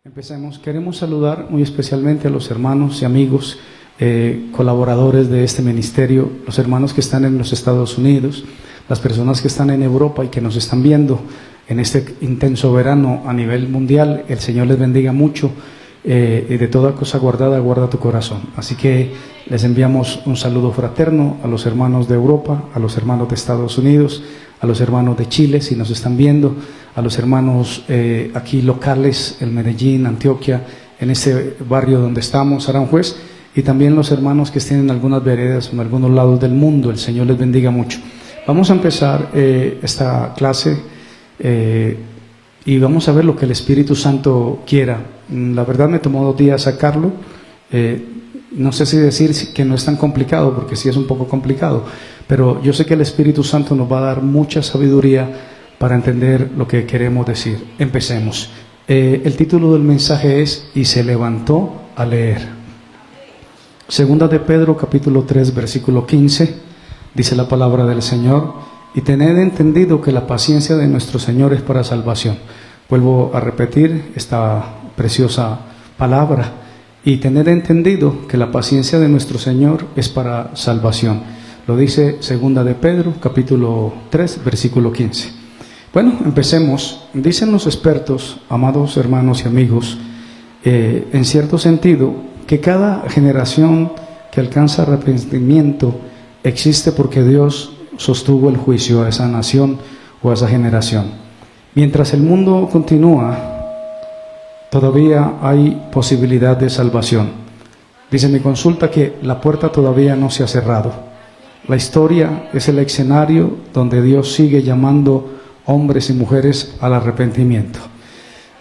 Empecemos. Queremos saludar muy especialmente a los hermanos y amigos, colaboradores de este ministerio, los hermanos que están en los Estados Unidos, las personas que están en Europa y que nos están viendo en este intenso verano a nivel mundial. El Señor les bendiga mucho y de toda cosa guardada, guarda tu corazón. Así que les enviamos un saludo fraterno a los hermanos de Europa, a los hermanos de Estados Unidos, a los hermanos de Chile, si nos están viendo, a los hermanos aquí locales, en Medellín, Antioquia, en este barrio donde estamos, Aranjuez, y también los hermanos que estén en algunas veredas, en algunos lados del mundo. El Señor les bendiga mucho. Vamos a empezar esta clase y vamos a ver lo que el Espíritu Santo quiera. La verdad me tomó 2 días sacarlo. No sé si decir que no es tan complicado, porque sí es un poco complicado, pero yo sé que el Espíritu Santo nos va a dar mucha sabiduría para entender lo que queremos decir. Empecemos. El título del mensaje es "Y se levantó a leer". Segunda de Pedro, capítulo 3, versículo 15, dice la palabra del Señor: "Y tened entendido que la paciencia de nuestro Señor es para salvación". Vuelvo a repetir esta preciosa palabra: "Y tened entendido que la paciencia de nuestro Señor es para salvación". Lo dice Segunda de Pedro, capítulo 3, versículo 15. Bueno, empecemos. Dicen los expertos, amados hermanos y amigos, en cierto sentido, que cada generación que alcanza arrepentimiento existe porque Dios sostuvo el juicio a esa nación o a esa generación. Mientras el mundo continúa, todavía hay posibilidad de salvación. Dice mi consulta que la puerta todavía no se ha cerrado. La historia es el escenario donde Dios sigue llamando hombres y mujeres al arrepentimiento.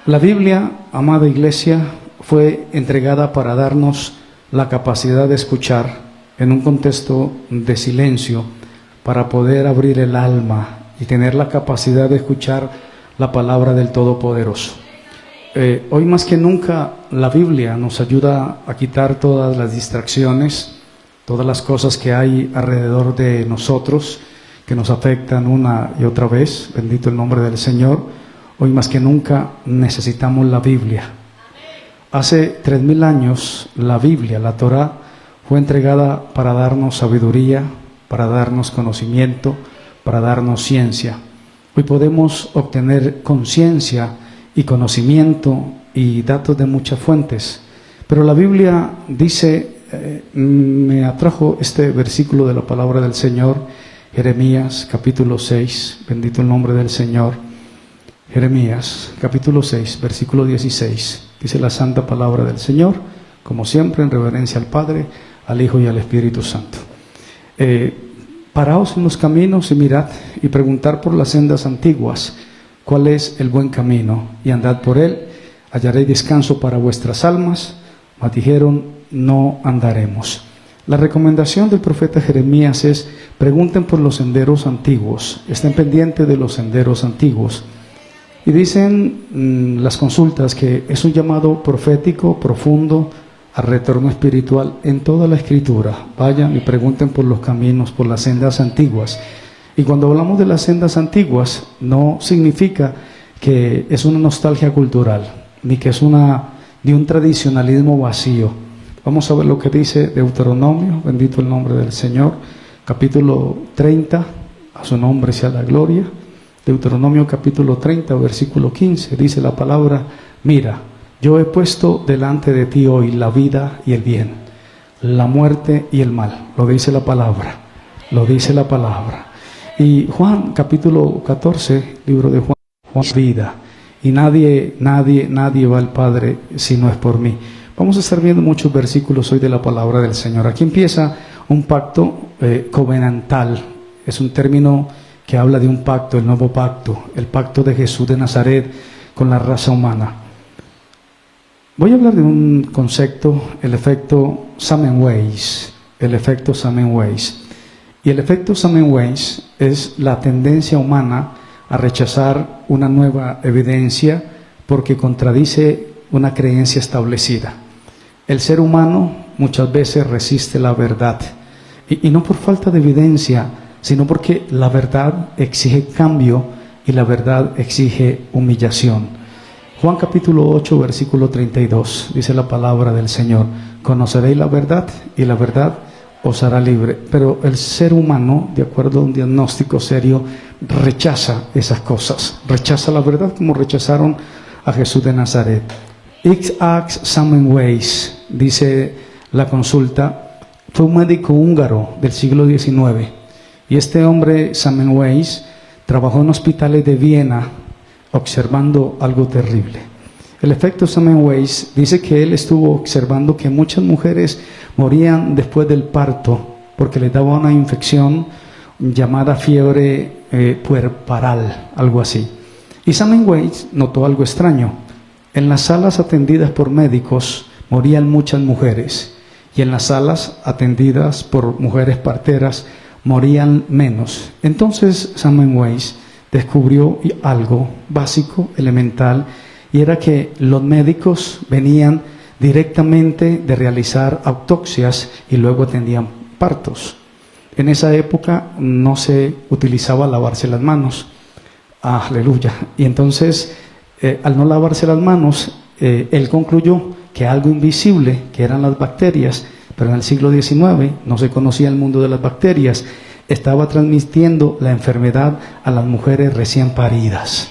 La Biblia, amada iglesia, fue entregada para darnos la capacidad de escuchar en un contexto de silencio, para poder abrir el alma y tener la capacidad de escuchar la palabra del Todopoderoso. Hoy más que nunca la Biblia nos ayuda a quitar todas las distracciones, todas las cosas que hay alrededor de nosotros que nos afectan una y otra vez. Bendito el nombre del Señor. Hoy más que nunca necesitamos la Biblia. Hace 3000 años la Biblia, la Torá, fue entregada para darnos sabiduría, para darnos conocimiento, para darnos ciencia. Hoy podemos obtener conciencia y conocimiento y datos de muchas fuentes. Pero la Biblia dice, me atrajo este versículo de la palabra del Señor, Jeremías capítulo 6, bendito el nombre del Señor. Jeremías capítulo 6, versículo 16, dice la santa palabra del Señor, como siempre en reverencia al Padre, al Hijo y al Espíritu Santo. Paraos en los caminos y mirad y preguntar por las sendas antiguas, cuál es el buen camino, y andad por él, hallaréis descanso para vuestras almas. Mas dijeron, no andaremos. La recomendación del profeta Jeremías es: pregunten por los senderos antiguos, estén pendientes de los senderos antiguos. Y dicen las consultas que es un llamado profético, profundo, al retorno espiritual en toda la Escritura. Vayan y pregunten por los caminos, por las sendas antiguas. Y cuando hablamos de las sendas antiguas, no significa que es una nostalgia cultural, ni que es de un tradicionalismo vacío. Vamos a ver lo que dice Deuteronomio, bendito el nombre del Señor, capítulo 30, a su nombre sea la gloria. Deuteronomio capítulo 30, versículo 15, dice la palabra: mira, yo he puesto delante de ti hoy la vida y el bien, la muerte y el mal. Lo dice la palabra, lo dice la palabra. Y Juan capítulo 14, libro de Juan, vida. Y nadie va al Padre si no es por mí. Vamos a estar viendo muchos versículos hoy de la palabra del Señor. Aquí empieza un pacto covenantal. Es un término que habla de un pacto, el nuevo pacto, el pacto de Jesús de Nazaret con la raza humana. Voy a hablar de un concepto, el efecto Samenweiss. El efecto Samenweiss. Y el efecto Samenweiss es la tendencia humana a rechazar una nueva evidencia porque contradice una creencia establecida. El ser humano muchas veces resiste la verdad, y no por falta de evidencia, sino porque la verdad exige cambio y la verdad exige humillación. Juan capítulo 8, versículo 32, dice la palabra del Señor: conoceréis la verdad y la verdad os hará libre. Pero el ser humano, de acuerdo a un diagnóstico serio, rechaza esas cosas, rechaza la verdad como rechazaron a Jesús de Nazaret. Isaac Samenweiss, dice la consulta, fue un médico húngaro del siglo XIX, y este hombre Samenweiss trabajó en hospitales de Viena observando algo terrible. El efecto Samenweiss dice que él estuvo observando que muchas mujeres morían después del parto porque les daba una infección llamada fiebre puerperal, algo así. Y Samenweiss notó algo extraño. En las salas atendidas por médicos morían muchas mujeres, y en las salas atendidas por mujeres parteras morían menos. Entonces Samenweiss descubrió algo básico, elemental, y era que los médicos venían directamente de realizar autopsias y luego atendían partos. En esa época no se utilizaba lavarse las manos. Aleluya. Y entonces, al no lavarse las manos, él concluyó que algo invisible, que eran las bacterias, pero en el siglo XIX no se conocía el mundo de las bacterias, estaba transmitiendo la enfermedad a las mujeres recién paridas.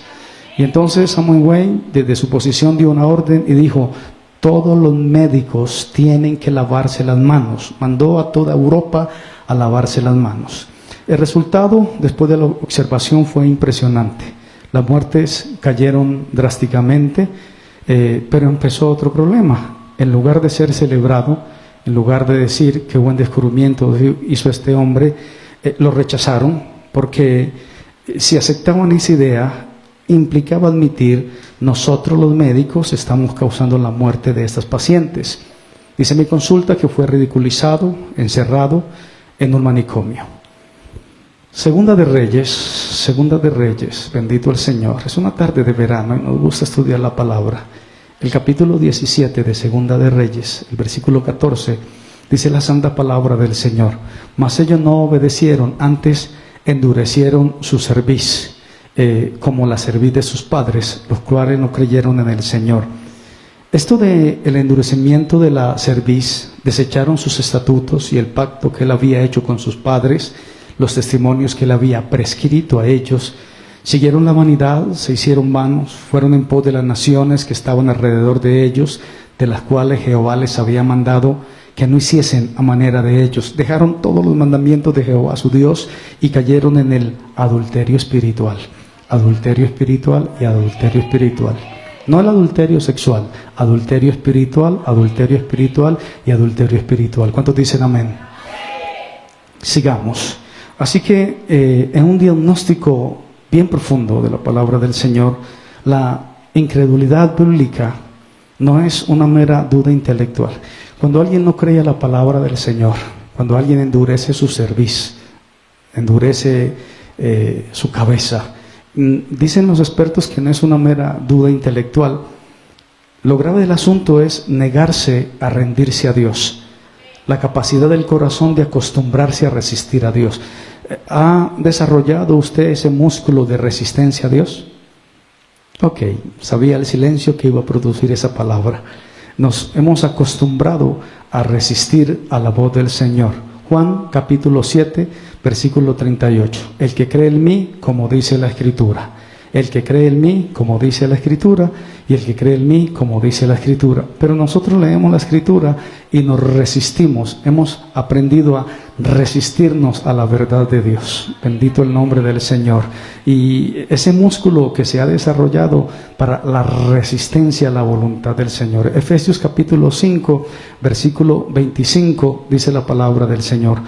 Y entonces Samenweiss, desde su posición, dio una orden y dijo: todos los médicos tienen que lavarse las manos. Mandó a toda Europa a lavarse las manos. El resultado, después de la observación, fue impresionante. Las muertes cayeron drásticamente, pero empezó otro problema. En lugar de ser celebrado, en lugar de decir qué buen descubrimiento hizo este hombre, lo rechazaron, porque si aceptaban esa idea, implicaba admitir: nosotros los médicos estamos causando la muerte de estas pacientes. Dice mi consulta que fue ridiculizado, encerrado en un manicomio. Segunda de Reyes, bendito el Señor. Es una tarde de verano y nos gusta estudiar la palabra. El capítulo 17 de Segunda de Reyes, el versículo 14, dice la santa palabra del Señor: mas ellos no obedecieron, antes endurecieron su cerviz, como la cerviz de sus padres, los cuales no creyeron en el Señor. Esto de el endurecimiento de la cerviz, desecharon sus estatutos y el pacto que él había hecho con sus padres, los testimonios que él había prescrito a ellos, siguieron la vanidad, se hicieron vanos, fueron en pos de las naciones que estaban alrededor de ellos, de las cuales Jehová les había mandado que no hiciesen a manera de ellos. Dejaron todos los mandamientos de Jehová su Dios y cayeron en el adulterio espiritual. Adulterio espiritual y adulterio espiritual. No el adulterio sexual, adulterio espiritual y adulterio espiritual. ¿Cuántos dicen amén? Sigamos. Así que en un diagnóstico bien profundo de la palabra del Señor, la incredulidad bíblica no es una mera duda intelectual. Cuando alguien no cree a la palabra del Señor, cuando alguien endurece su cerviz, endurece su cabeza, dicen los expertos que no es una mera duda intelectual. Lo grave del asunto es negarse a rendirse a Dios, la capacidad del corazón de acostumbrarse a resistir a Dios. ¿Ha desarrollado usted ese músculo de resistencia a Dios? Ok, sabía el silencio que iba a producir esa palabra. Nos hemos acostumbrado a resistir a la voz del Señor. Juan capítulo 7, versículo 38. El que cree en mí, como dice la Escritura. El que cree en mí, como dice la Escritura, y el que cree en mí, como dice la Escritura. Pero nosotros leemos la Escritura y nos resistimos. Hemos aprendido a resistirnos a la verdad de Dios. Bendito el nombre del Señor. Y ese músculo que se ha desarrollado para la resistencia a la voluntad del Señor. Efesios capítulo 5, versículo 25, dice la palabra del Señor: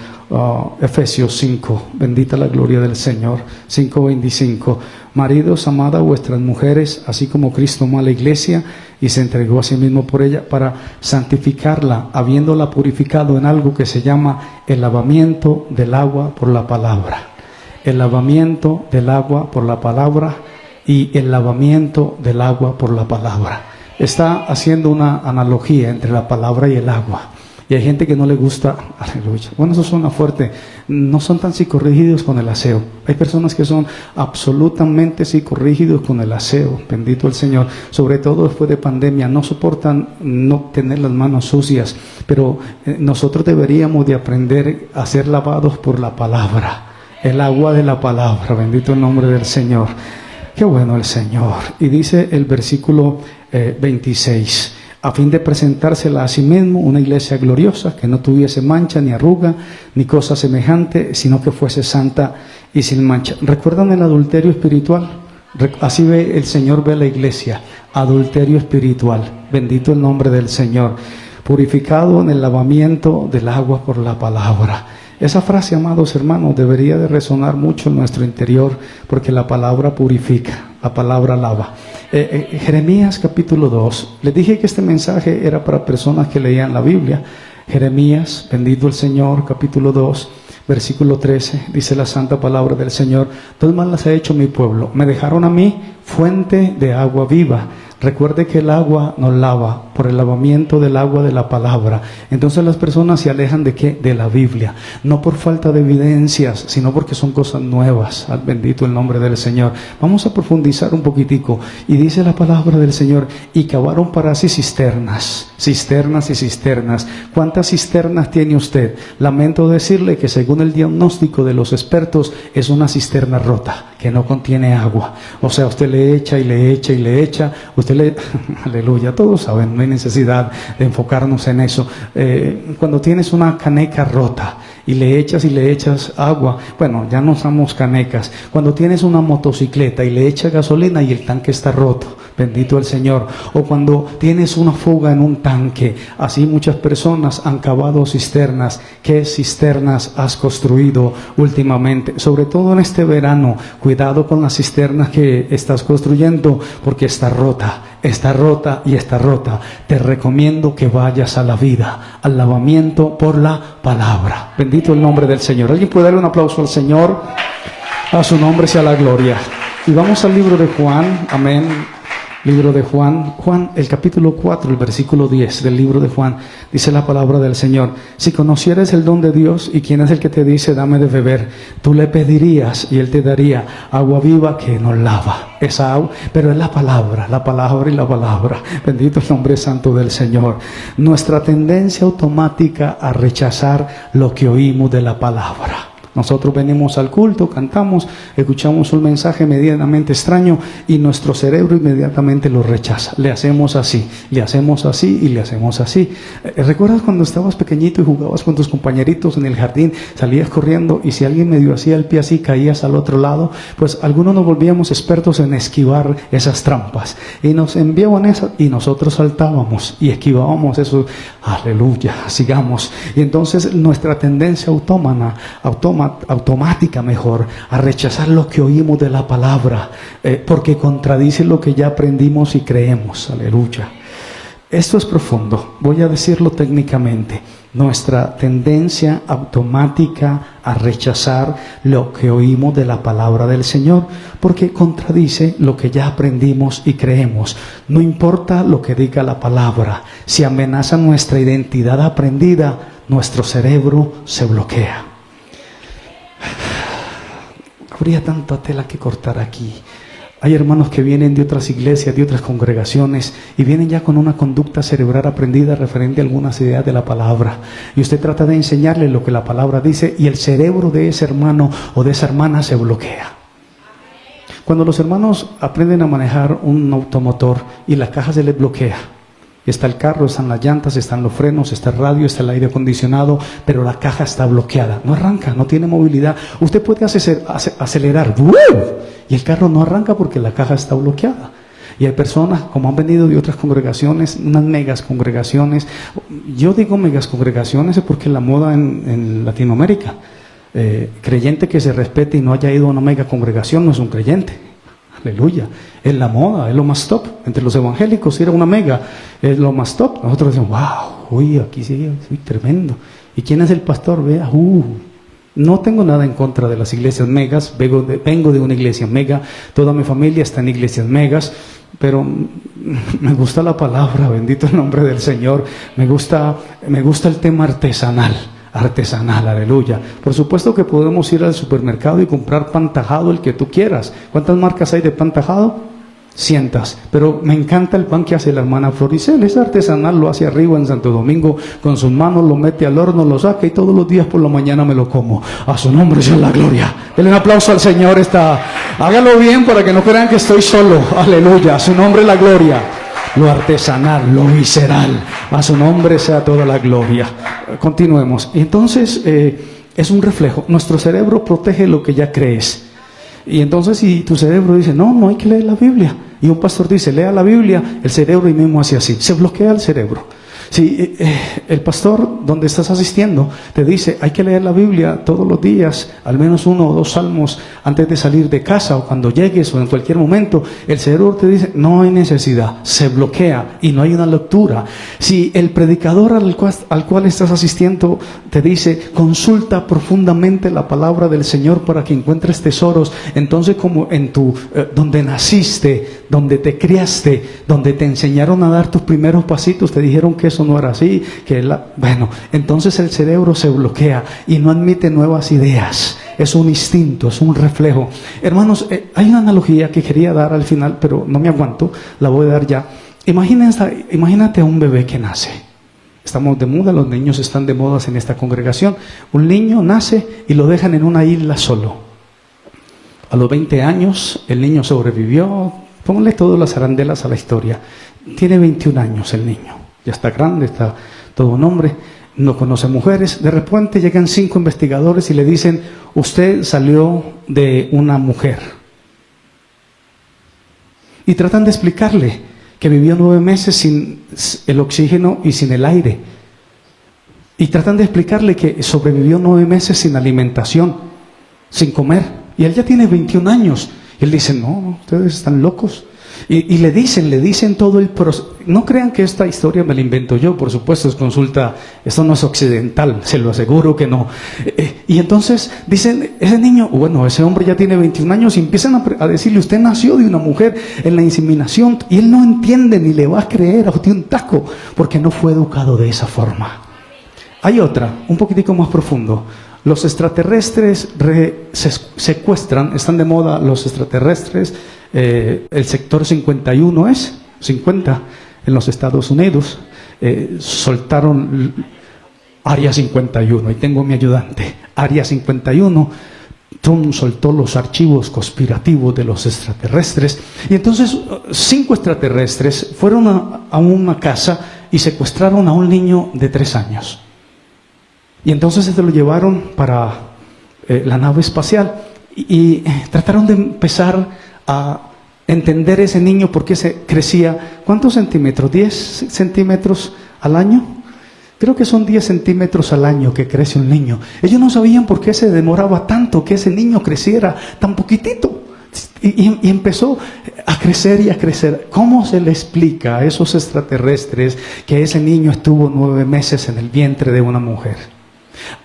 Efesios 5, bendita la gloria del Señor, 5:25. Maridos, amad a vuestras mujeres, así como Cristo amó a la iglesia y se entregó a sí mismo por ella para santificarla, habiéndola purificado en algo que se llama el lavamiento del agua por la palabra. El lavamiento del agua por la palabra y el lavamiento del agua por la palabra. Está haciendo una analogía entre la palabra y el agua. Y hay gente que no le gusta, aleluya. Bueno, eso suena fuerte. No son tan psicorrígidos con el aseo. Hay personas que son absolutamente psicorrígidos con el aseo. Bendito el Señor. Sobre todo después de pandemia. No soportan no tener las manos sucias. Pero nosotros deberíamos de aprender a ser lavados por la palabra. El agua de la palabra. Bendito el nombre del Señor. Qué bueno el Señor. Y dice el versículo 26. A fin de presentársela a sí mismo una iglesia gloriosa, que no tuviese mancha, ni arruga, ni cosa semejante, sino que fuese santa y sin mancha. ¿Recuerdan el adulterio espiritual? Así ve el Señor, ve la iglesia, adulterio espiritual. Bendito el nombre del Señor. Purificado en el lavamiento del agua por la palabra. Esa frase, amados hermanos, debería de resonar mucho en nuestro interior, porque la palabra purifica, la palabra lava. Jeremías capítulo 2. Les dije que este mensaje era para personas que leían la Biblia. Jeremías, bendito el Señor, capítulo 2, versículo 13, dice la santa palabra del Señor: dos mal las ha hecho mi pueblo, me dejaron a mí fuente de agua viva. Recuerde que el agua nos lava por el lavamiento del agua de la palabra. Entonces las personas se alejan ¿de qué? De la Biblia. No por falta de evidencias, sino porque son cosas nuevas. Bendito el nombre del Señor. Vamos a profundizar un poquitico. Y dice la palabra del Señor: y cavaron para sí cisternas. Cisternas y cisternas. ¿Cuántas cisternas tiene usted? Lamento decirle que según el diagnóstico de los expertos, es una cisterna rota, que no contiene agua. O sea, usted le echa y le echa y le echa. Aleluya, todos saben, no hay necesidad de enfocarnos en eso. Cuando tienes una caneca rota y le echas agua, bueno, ya no usamos canecas. Cuando tienes una motocicleta y le echas gasolina y el tanque está roto, bendito el Señor. O cuando tienes una fuga en un tanque, así muchas personas han cavado cisternas. ¿Qué cisternas has construido últimamente? Sobre todo en este verano, cuidado con las cisternas que estás construyendo, porque está rota y está rota. Te recomiendo que vayas a la vida, al lavamiento por la palabra. Bendito el nombre del Señor. ¿Alguien puede darle un aplauso al Señor? A su nombre sea la gloria. Y vamos al libro de Juan. Amén. Libro de Juan, el capítulo 4, el versículo 10 del libro de Juan, dice la palabra del Señor: si conocieres el don de Dios y quién es el que te dice dame de beber, tú le pedirías y él te daría agua viva que nos lava. Esa agua, pero es la palabra y la palabra. Bendito el nombre santo del Señor. Nuestra tendencia automática a rechazar lo que oímos de la palabra. Nosotros venimos al culto, cantamos, escuchamos un mensaje medianamente extraño y nuestro cerebro inmediatamente lo rechaza. Le hacemos así y le hacemos así. ¿Recuerdas cuando estabas pequeñito y jugabas con tus compañeritos en el jardín? Salías corriendo y si alguien medio hacía el pie así, caías al otro lado. Pues algunos nos volvíamos expertos en esquivar esas trampas. Y nos enviaban esas y nosotros saltábamos y esquivábamos eso. Aleluya, sigamos. Y entonces nuestra tendencia automática a rechazar lo que oímos de la palabra, porque contradice lo que ya aprendimos y creemos. Aleluya. Esto es profundo, voy a decirlo técnicamente. Nuestra tendencia automática a rechazar lo que oímos de la palabra del Señor, porque contradice lo que ya aprendimos y creemos. No importa lo que diga la palabra, si amenaza nuestra identidad aprendida, nuestro cerebro se bloquea. Habría tanta tela que cortar aquí. Hay hermanos que vienen de otras iglesias, de otras congregaciones y vienen ya con una conducta cerebral aprendida referente a algunas ideas de la palabra. Y usted trata de enseñarle lo que la palabra dice y el cerebro de ese hermano o de esa hermana se bloquea. Cuando los hermanos aprenden a manejar un automotor y la caja se les bloquea, está el carro, están las llantas, están los frenos, está el radio, está el aire acondicionado, pero la caja está bloqueada, no arranca, no tiene movilidad. Usted puede acelerar y el carro no arranca porque la caja está bloqueada. Y hay personas, como han venido de otras congregaciones, unas megas congregaciones. Yo digo megas congregaciones porque la moda en Latinoamérica. Creyente que se respete y no haya ido a una mega congregación no es un creyente. Aleluya. Es la moda, es lo más top. Entre los evangélicos ir a una mega es lo más top. Nosotros decimos, wow, uy, aquí sí, uy, tremendo. ¿Y quién es el pastor? Vea, no tengo nada en contra de las iglesias megas, vengo de una iglesia mega, toda mi familia está en iglesias megas, pero me gusta la palabra, bendito el nombre del Señor, me gusta el tema artesanal, aleluya. Por supuesto que podemos ir al supermercado y comprar pan tajado, el que tú quieras. ¿Cuántas marcas hay de pan tajado? Cientos, pero me encanta el pan que hace la hermana Floricel, es artesanal, lo hace arriba en Santo Domingo, con sus manos lo mete al horno, lo saca y todos los días por la mañana me lo como. A su nombre sea la gloria. Denle un aplauso al Señor, hágalo bien para que no crean que estoy solo, aleluya, a su nombre la gloria. Lo artesanal, lo visceral, a su nombre sea toda la gloria. Continuemos. Y entonces es un reflejo, nuestro cerebro protege lo que ya crees. Y entonces si tu cerebro dice, no hay que leer la Biblia, y un pastor dice, lea la Biblia, el cerebro y mismo hace así, se bloquea el cerebro. Si el pastor donde estás asistiendo te dice, hay que leer la Biblia todos los días, al menos 1 o 2 salmos antes de salir de casa o cuando llegues o en cualquier momento, el cerebro te dice, no hay necesidad, se bloquea y no hay una lectura. Si el predicador al cual estás asistiendo te dice, consulta profundamente la palabra del Señor para que encuentres tesoros, entonces como en donde naciste, donde te criaste, donde te enseñaron a dar tus primeros pasitos, te dijeron que eso no era así, bueno, entonces el cerebro se bloquea y no admite nuevas ideas. Es un instinto, es un reflejo. Hermanos, hay una analogía que quería dar al final, pero no me aguanto, la voy a dar ya. Imagínate a un bebé que nace. Estamos de moda, los niños están de moda en esta congregación. Un niño nace y lo dejan en una isla solo. A los 20 años, el niño sobrevivió. Pónganle todas las arandelas a la historia. Tiene 21 años el niño. Ya está grande, está todo un hombre, no conoce mujeres. De repente llegan 5 investigadores y le dicen, usted salió de una mujer. Y tratan de explicarle que vivió 9 meses sin el oxígeno y sin el aire. Y tratan de explicarle que sobrevivió 9 meses sin alimentación, sin comer. Y él ya tiene 21 años. Y él dice, no, ustedes están locos. Y le dicen todo el proceso. No crean que esta historia me la invento yo, por supuesto, es consulta, esto no es occidental, se lo aseguro que no. Y entonces dicen, ese niño, bueno, ese hombre ya tiene 21 años y empiezan a decirle, usted nació de una mujer en la inseminación, y él no entiende ni le va a creer a usted un taco, porque no fue educado de esa forma. Hay otra, un poquitico más profundo. Los extraterrestres secuestran, están de moda los extraterrestres, el sector 51 es, 50 en los Estados Unidos, soltaron Área 51, y tengo mi ayudante, Área 51, Trump soltó los archivos conspirativos de los extraterrestres, y entonces 5 extraterrestres fueron a una casa y secuestraron a un niño de 3 años. Y entonces se lo llevaron para la nave espacial y trataron de empezar a entender ese niño porque se crecía. ¿Cuántos centímetros? ¿10 centímetros al año? Creo que son 10 centímetros al año que crece un niño. Ellos no sabían por qué se demoraba tanto que ese niño creciera tan poquitito. Y empezó a crecer y a crecer. ¿Cómo se le explica a esos extraterrestres que ese niño estuvo 9 meses en el vientre de una mujer?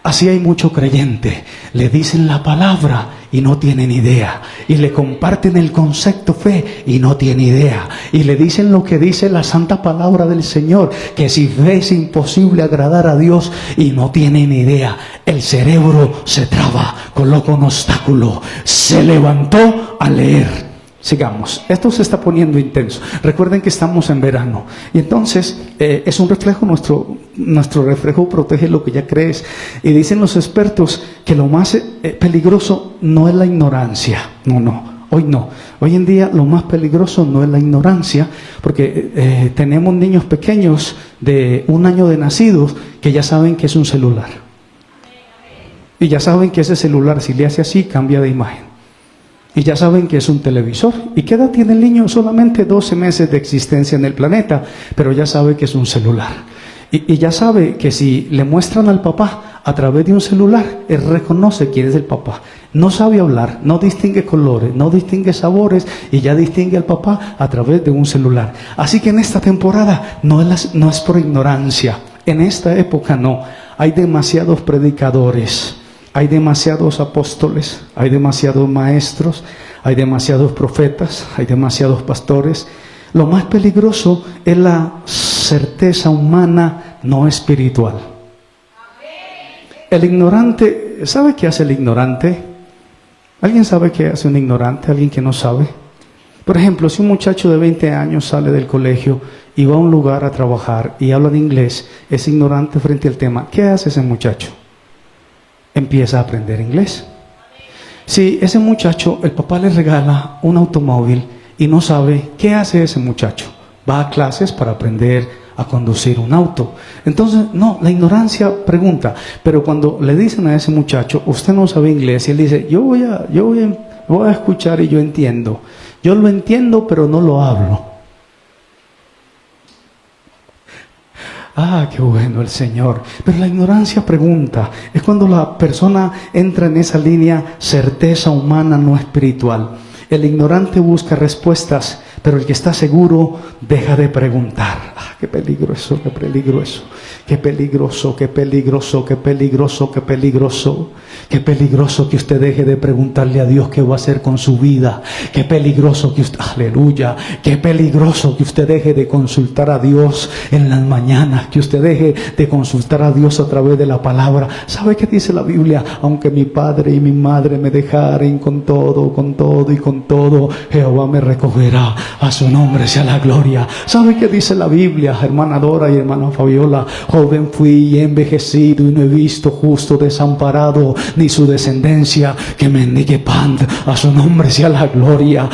Así hay mucho creyente, le dicen la palabra y no tienen idea, y le comparten el concepto fe y no tienen idea, y le dicen lo que dice la santa palabra del Señor, que si fe es imposible agradar a Dios, y no tienen idea. El cerebro se traba, coloca un obstáculo, se levantó a leer. Sigamos, esto se está poniendo intenso. Recuerden que estamos en verano y entonces es un reflejo, nuestro reflejo protege lo que ya crees. Y dicen los expertos que lo más peligroso no es la ignorancia. Hoy en día lo más peligroso no es la ignorancia, porque tenemos niños pequeños de 1 año de nacidos que ya saben que es un celular. Y ya saben que ese celular, si le hace así, cambia de imagen. Y ya saben que es un televisor. ¿Y qué edad tiene el niño? Solamente 12 meses de existencia en el planeta, pero ya sabe que es un celular. Y ya sabe que si le muestran al papá a través de un celular, él reconoce quién es el papá. No sabe hablar, no distingue colores, no distingue sabores y ya distingue al papá a través de un celular. Así que en esta temporada no es por ignorancia. En esta época no. Hay demasiados predicadores. Hay demasiados apóstoles, hay demasiados maestros, hay demasiados profetas, hay demasiados pastores. Lo más peligroso es la certeza humana, no espiritual. El ignorante, ¿sabe qué hace el ignorante? ¿Alguien sabe qué hace un ignorante? ¿Alguien que no sabe? Por ejemplo, si un muchacho de 20 años sale del colegio y va a un lugar a trabajar y habla en inglés, es ignorante frente al tema. ¿Qué hace ese muchacho? Empieza a aprender inglés. Si ese muchacho, el papá le regala un automóvil y no sabe, ¿qué hace ese muchacho? Va a clases para aprender a conducir un auto. Entonces, no, la ignorancia pregunta. Pero cuando le dicen a ese muchacho, usted no sabe inglés, y él dice, yo voy a escuchar y yo entiendo. Yo lo entiendo, pero no lo hablo. Ah, qué bueno el Señor. Pero la ignorancia pregunta. Es cuando la persona entra en esa línea certeza humana, no espiritual. El ignorante busca respuestas, pero el que está seguro deja de preguntar. Ah, qué peligroso, qué peligroso. Qué peligroso, qué peligroso, qué peligroso, qué peligroso. Qué peligroso que usted deje de preguntarle a Dios qué va a hacer con su vida. Qué peligroso que usted, aleluya, qué peligroso que usted deje de consultar a Dios en las mañanas, que usted deje de consultar a Dios a través de la palabra. ¿Sabe qué dice la Biblia? Aunque mi padre y mi madre me dejaren con todo y con todo, Jehová me recogerá. A su nombre sea la gloria. ¿Sabe qué dice la Biblia, hermana Dora y hermana Fabiola? Joven fui y he envejecido y no he visto justo desamparado, ni su descendencia que mendigue pan. A su nombre sea la gloria.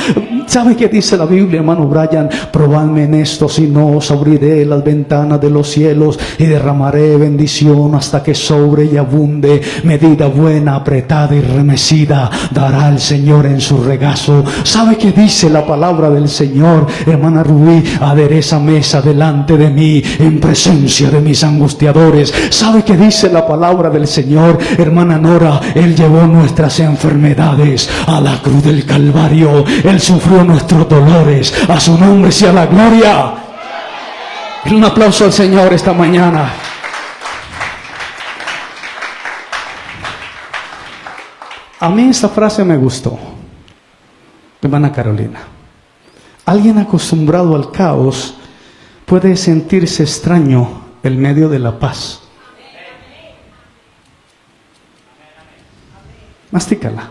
¿Sabe qué dice la Biblia, hermano Brian? Probadme en esto, si no os abriré las ventanas de los cielos y derramaré bendición hasta que sobre y abunde. Medida buena, apretada y remecida dará el Señor en su regazo. ¿Sabe qué dice la palabra del Señor, hermana Rubí? Adereza mesa delante de mí en presencia de mis angustiadores. ¿Sabe qué dice la palabra del Señor, hermana Nora? Él llevó nuestras enfermedades a la cruz del Calvario. Él sufrió nuestros dolores. A su nombre sea la gloria. Un aplauso al Señor esta mañana. A mí esta frase me gustó, hermana Carolina. Alguien acostumbrado al caos puede sentirse extraño en medio de la paz. Mastícala.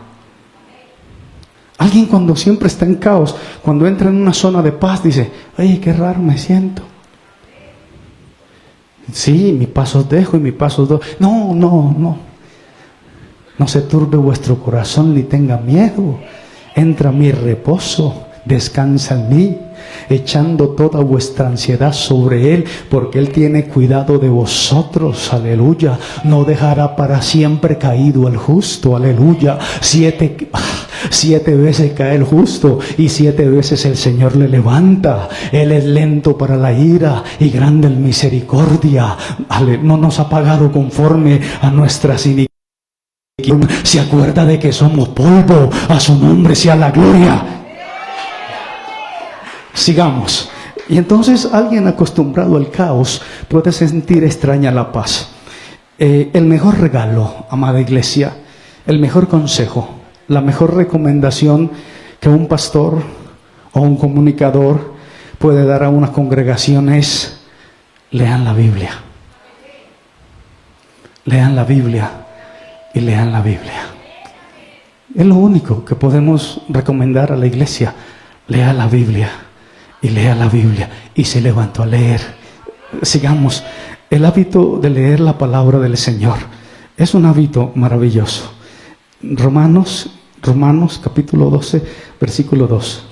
Alguien cuando siempre está en caos, cuando entra en una zona de paz, dice, oye, qué raro me siento. Sí, mi paso dejo y mi paso doy. No. No se turbe vuestro corazón ni tenga miedo. Entra mi reposo, descansa en mí, echando toda vuestra ansiedad sobre Él, porque Él tiene cuidado de vosotros, aleluya. No dejará para siempre caído el justo, aleluya. 7 veces cae el justo y 7 veces el Señor le levanta. Él es lento para la ira y grande en misericordia. No nos ha pagado conforme a nuestras iniquidades. Se acuerda de que somos polvo. A su nombre sea la gloria. Sigamos. Y entonces alguien acostumbrado al caos puede sentir extraña la paz. El mejor regalo, amada iglesia, el mejor consejo, la mejor recomendación que un pastor o un comunicador puede dar a una congregación es: lean la Biblia. Lean la Biblia y lean la Biblia. Es lo único que podemos recomendar a la iglesia. Lea la Biblia y lea la Biblia. Y se levantó a leer. Sigamos. El hábito de leer la palabra del Señor es un hábito maravilloso. Romanos capítulo 12, versículo 2.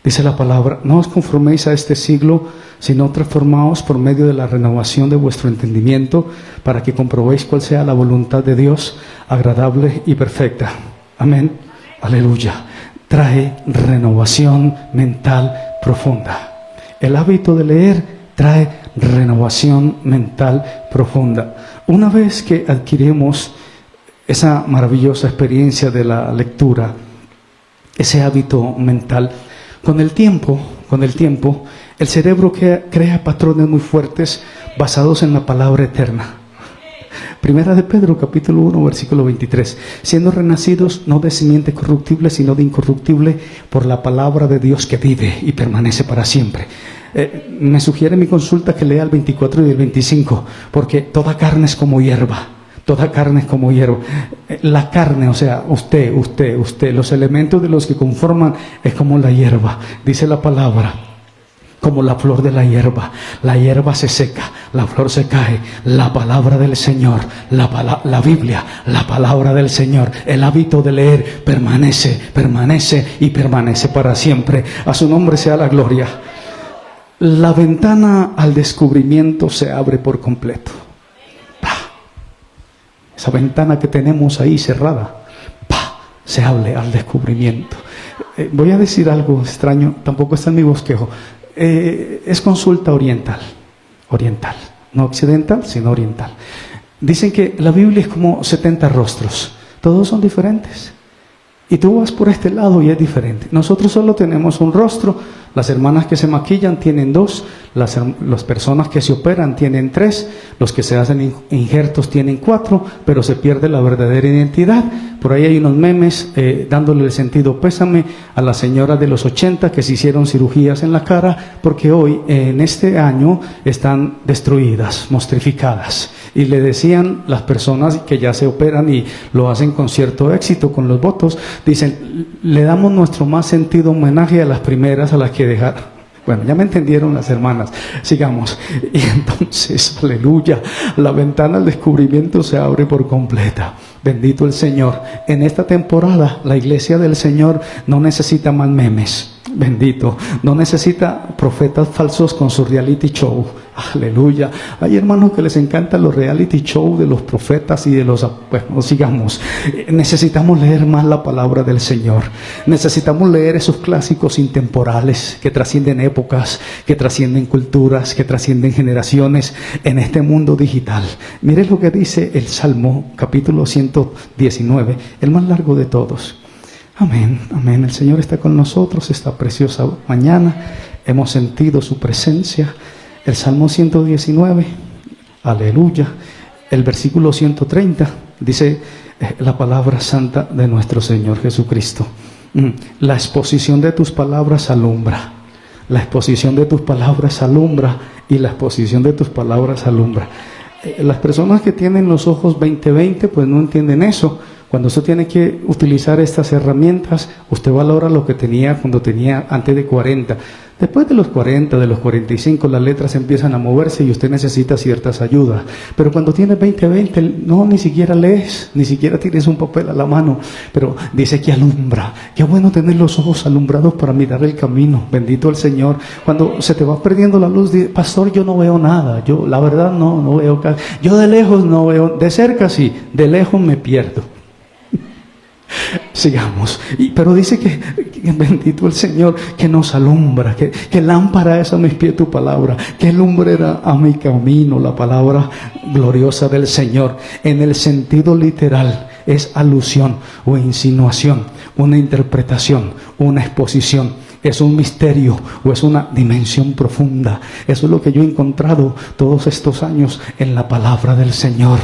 Dice la palabra: no os conforméis a este siglo, sino transformaos por medio de la renovación de vuestro entendimiento, para que comprobéis cuál sea la voluntad de Dios, agradable y perfecta. Amén. Aleluya. trae renovación mental profunda. El hábito de leer trae renovación mental profunda. Una vez que adquirimos esa maravillosa experiencia de la lectura, ese hábito mental, con el tiempo, el cerebro crea patrones muy fuertes basados en la palabra eterna. Primera de Pedro, capítulo 1, versículo 23. Siendo renacidos no de simiente corruptible, sino de incorruptible, por la palabra de Dios que vive y permanece para siempre. Me sugiere mi consulta que lea el 24 y el 25, porque toda carne es como hierba. Toda carne es como hierba. La carne, o sea, usted, los elementos de los que conforman es como la hierba. Dice la palabra, como la flor de la hierba se seca, la flor se cae. La palabra del Señor, la Biblia, la palabra del Señor, el hábito de leer permanece y permanece para siempre. A su nombre sea la gloria. La ventana al descubrimiento se abre por completo. Esa ventana que tenemos ahí cerrada, se abre al descubrimiento. Voy a decir algo extraño, tampoco está en mi bosquejo. Es consulta oriental, no occidental, sino oriental. Dicen que la Biblia es como 70 rostros, todos son diferentes. Y tú vas por este lado y es diferente. Nosotros solo tenemos un rostro. Las hermanas que se maquillan tienen 2, las personas que se operan tienen 3, los que se hacen injertos tienen 4, pero se pierde la verdadera identidad. Por ahí hay unos memes dándole el sentido pésame a las señoras de los 80 que se hicieron cirugías en la cara, porque hoy, en este año, están destruidas, mostrificadas. Y le decían las personas que ya se operan y lo hacen con cierto éxito con los votos, dicen, le damos nuestro más sentido homenaje a las primeras, a las que dejaron. Bueno, ya me entendieron las hermanas, sigamos. Y entonces, aleluya, la ventana al descubrimiento se abre por completa. Bendito el Señor. En esta temporada, la iglesia del Señor no necesita más memes. Bendito, no necesita profetas falsos con su reality show. Aleluya. Hay hermanos que les encantan los reality show de los profetas y de los... Bueno, sigamos. Necesitamos leer más la palabra del Señor. Necesitamos leer esos clásicos intemporales que trascienden épocas, que trascienden culturas, que trascienden generaciones en este mundo digital. Mire lo que dice el Salmo, capítulo 119, el más largo de todos. Amén, amén. El Señor está con nosotros esta preciosa mañana. Hemos sentido su presencia. El Salmo 119, aleluya. El versículo 130 dice la palabra santa de nuestro Señor Jesucristo. La exposición de tus palabras alumbra. La exposición de tus palabras alumbra y la exposición de tus palabras alumbra. Las personas que tienen los ojos 20/20 pues no entienden eso. Cuando usted tiene que utilizar estas herramientas, usted valora lo que tenía cuando tenía antes de 40. Después de los 40, de los 45, las letras empiezan a moverse y usted necesita ciertas ayudas. Pero cuando tiene 20/20, no, ni siquiera lees, ni siquiera tienes un papel a la mano. Pero dice que alumbra. Qué bueno tener los ojos alumbrados para mirar el camino. Bendito el Señor. Cuando se te va perdiendo la luz, dice, pastor, yo no veo nada. Yo, la verdad, no veo. Yo de lejos no veo. De cerca sí, de lejos me pierdo. Sigamos. Pero dice que bendito el Señor, que nos alumbra, que lámpara es a mis pies tu palabra, que lumbrera a mi camino la palabra gloriosa del Señor. En el sentido literal es alusión o insinuación, una interpretación, una exposición. Es un misterio o es una dimensión profunda. Eso es lo que yo he encontrado todos estos años en la palabra del Señor.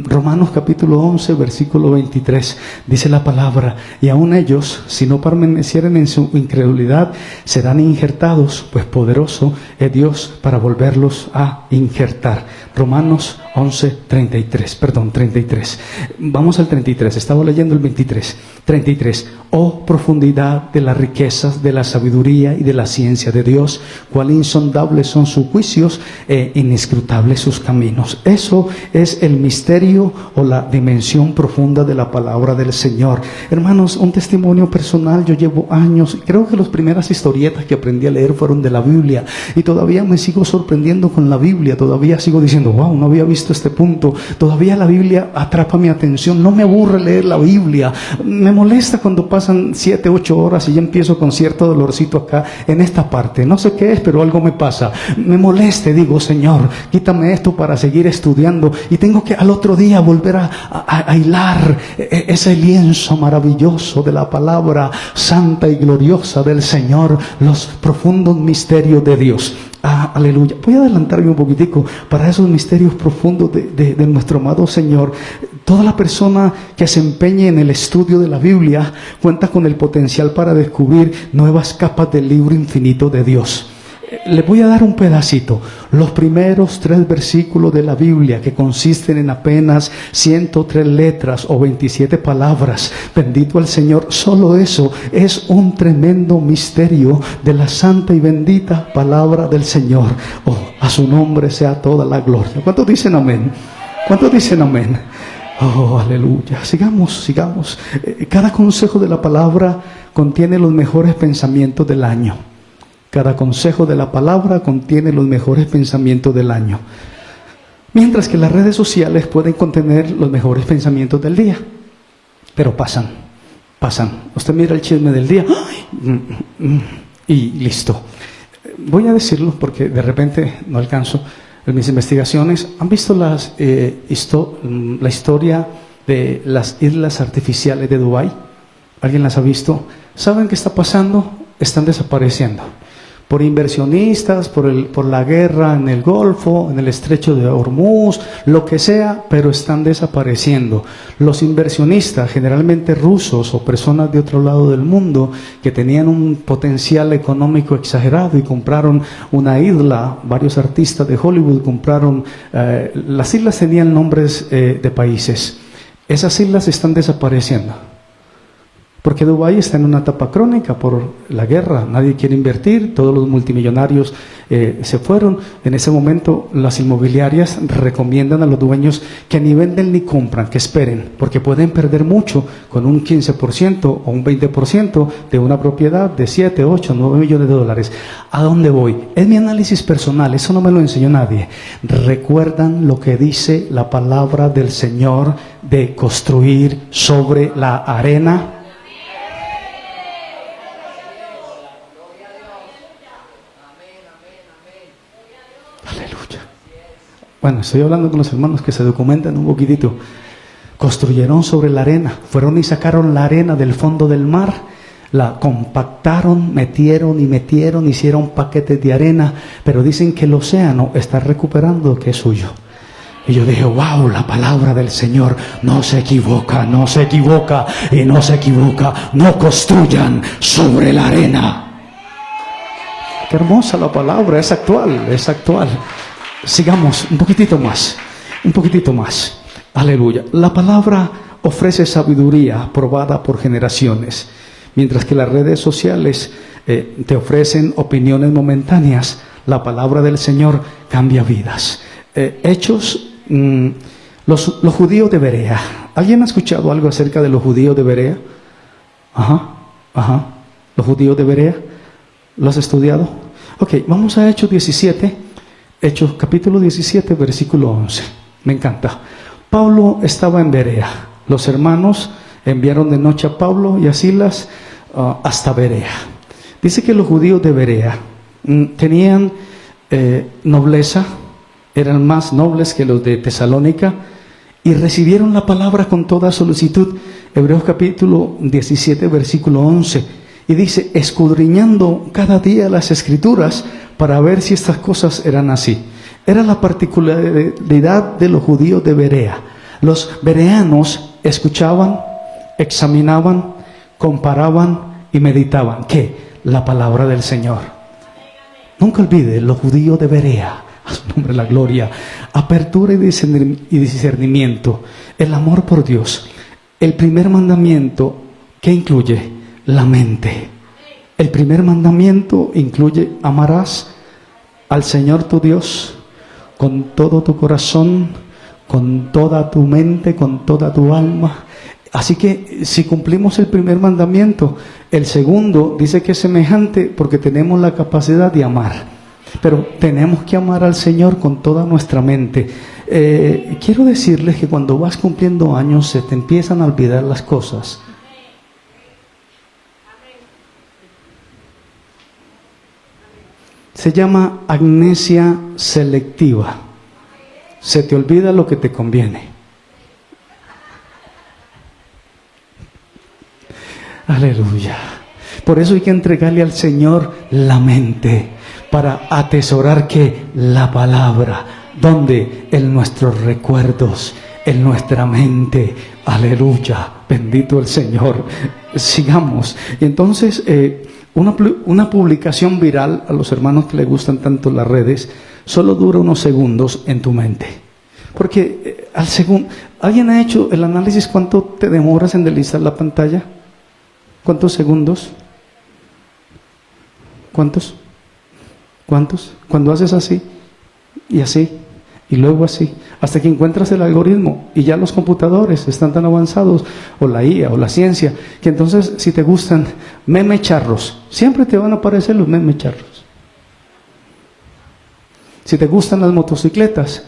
Romanos capítulo 11, versículo 23, dice la palabra, y aun ellos, si no permanecieren en su incredulidad, serán injertados, pues poderoso es Dios para volverlos a injertar. Romanos 11, 33. Vamos al 33, estaba leyendo el 23. 33. Oh profundidad de las riquezas, de la sabiduría y de la ciencia de Dios, cuán insondables son sus juicios e inescrutables sus caminos. Eso es el misterio o la dimensión profunda de la palabra del Señor. Hermanos, un testimonio personal. Yo llevo años, creo que las primeras historietas que aprendí a leer fueron de la Biblia, y todavía me sigo sorprendiendo con la Biblia. Todavía sigo diciendo, wow, no había visto visto este punto. Todavía la Biblia atrapa mi atención. No me aburre leer la Biblia. Me molesta cuando pasan 7, 8 horas y ya empiezo con cierto dolorcito acá en esta parte. No sé qué es, pero algo me pasa. Me molesta, digo, Señor, quítame esto para seguir estudiando. Y tengo que al otro día volver a hilar ese lienzo maravilloso de la palabra santa y gloriosa del Señor, los profundos misterios de Dios. Aleluya. Voy a adelantarme un poquitico para esos misterios profundos de nuestro amado Señor. Toda la persona que se empeñe en el estudio de la Biblia cuenta con el potencial para descubrir nuevas capas del libro infinito de Dios. Le voy a dar un pedacito. Los primeros 3 versículos de la Biblia, que consisten en apenas 103 letras o 27 palabras. Bendito el Señor. Solo eso es un tremendo misterio de la santa y bendita palabra del Señor. Oh, a su nombre sea toda la gloria. ¿Cuántos dicen amén? ¿Cuántos dicen amén? Oh, aleluya. Sigamos. Cada consejo de la palabra contiene los mejores pensamientos del año. Cada consejo de la palabra contiene los mejores pensamientos del año. Mientras que las redes sociales pueden contener los mejores pensamientos del día. Pero pasan. Usted mira el chisme del día y listo. Voy a decirlo porque de repente no alcanzo. En mis investigaciones, ¿han visto la historia de las islas artificiales de Dubái? ¿Alguien las ha visto? ¿Saben qué está pasando? Están desapareciendo. Por inversionistas, por la guerra en el Golfo, en el estrecho de Hormuz, lo que sea, pero están desapareciendo. Los inversionistas, generalmente rusos o personas de otro lado del mundo, que tenían un potencial económico exagerado y compraron una isla, varios artistas de Hollywood compraron, las islas tenían nombres de países. Esas islas están desapareciendo. Porque Dubái está en una etapa crónica por la guerra, nadie quiere invertir, todos los multimillonarios se fueron. En ese momento las inmobiliarias recomiendan a los dueños que ni venden ni compran, que esperen, porque pueden perder mucho con un 15% o un 20% de una propiedad de 7, 8, 9 millones de dólares. ¿A dónde voy? Es mi análisis personal, eso no me lo enseñó nadie. ¿Recuerdan lo que dice la palabra del Señor de construir sobre la arena? Bueno, estoy hablando con los hermanos que se documentan un poquitito. Construyeron sobre la arena, fueron y sacaron la arena del fondo del mar, la compactaron, metieron, hicieron paquetes de arena, pero dicen que el océano está recuperando lo que es suyo. Y yo dije, wow, la palabra del Señor no se equivoca, y no se equivoca. No construyan sobre la arena. Qué hermosa la palabra, es actual. Sigamos un poquitito más. Aleluya. La palabra ofrece sabiduría probada por generaciones, mientras que las redes sociales te ofrecen opiniones momentáneas. La palabra del Señor cambia vidas. Hechos, los judíos de Berea. ¿Alguien ha escuchado algo acerca de los judíos de Berea? Ajá. Los judíos de Berea. ¿Lo has estudiado? Ok, vamos a Hechos 17. Hechos capítulo 17, versículo 11. Me encanta. Pablo estaba en Berea. Los hermanos enviaron de noche a Pablo y a Silas hasta Berea. Dice que los judíos de Berea tenían nobleza, eran más nobles que los de Tesalónica y recibieron la palabra con toda solicitud. Hebreos capítulo 17, versículo 11. Y dice, escudriñando cada día las Escrituras para ver si estas cosas eran así. Era la particularidad de los judíos de Berea. Los bereanos escuchaban, examinaban, comparaban y meditaban. ¿Qué? La palabra del Señor. Nunca olvide, los judíos de Berea, a su nombre la gloria, apertura y discernimiento, el amor por Dios. El primer mandamiento, ¿qué incluye? La mente. El primer mandamiento incluye: amarás al Señor tu Dios con todo tu corazón, con toda tu mente, con toda tu alma. Así que si cumplimos el primer mandamiento, el segundo dice que es semejante porque tenemos la capacidad de amar. Pero tenemos que amar al Señor con toda nuestra mente. quiero decirles que cuando vas cumpliendo años se te empiezan a olvidar las cosas. Se llama amnesia selectiva. Se te olvida lo que te conviene. Aleluya. Por eso hay que entregarle al Señor la mente para atesorar que la palabra, donde en nuestros recuerdos, en nuestra mente. Aleluya, bendito el Señor. Sigamos. Y entonces una publicación viral, a los hermanos que les gustan tanto las redes, solo dura unos segundos en tu mente. Porque al segundo, ¿alguien ha hecho el análisis cuánto te demoras en deslizar la pantalla? ¿Cuántos segundos? ¿Cuántos? Cuando haces así y así y luego así, hasta que encuentras el algoritmo, y ya los computadores están tan avanzados, o la IA o la ciencia, que entonces si te gustan meme charros, siempre te van a aparecer los meme charros. Si te gustan las motocicletas,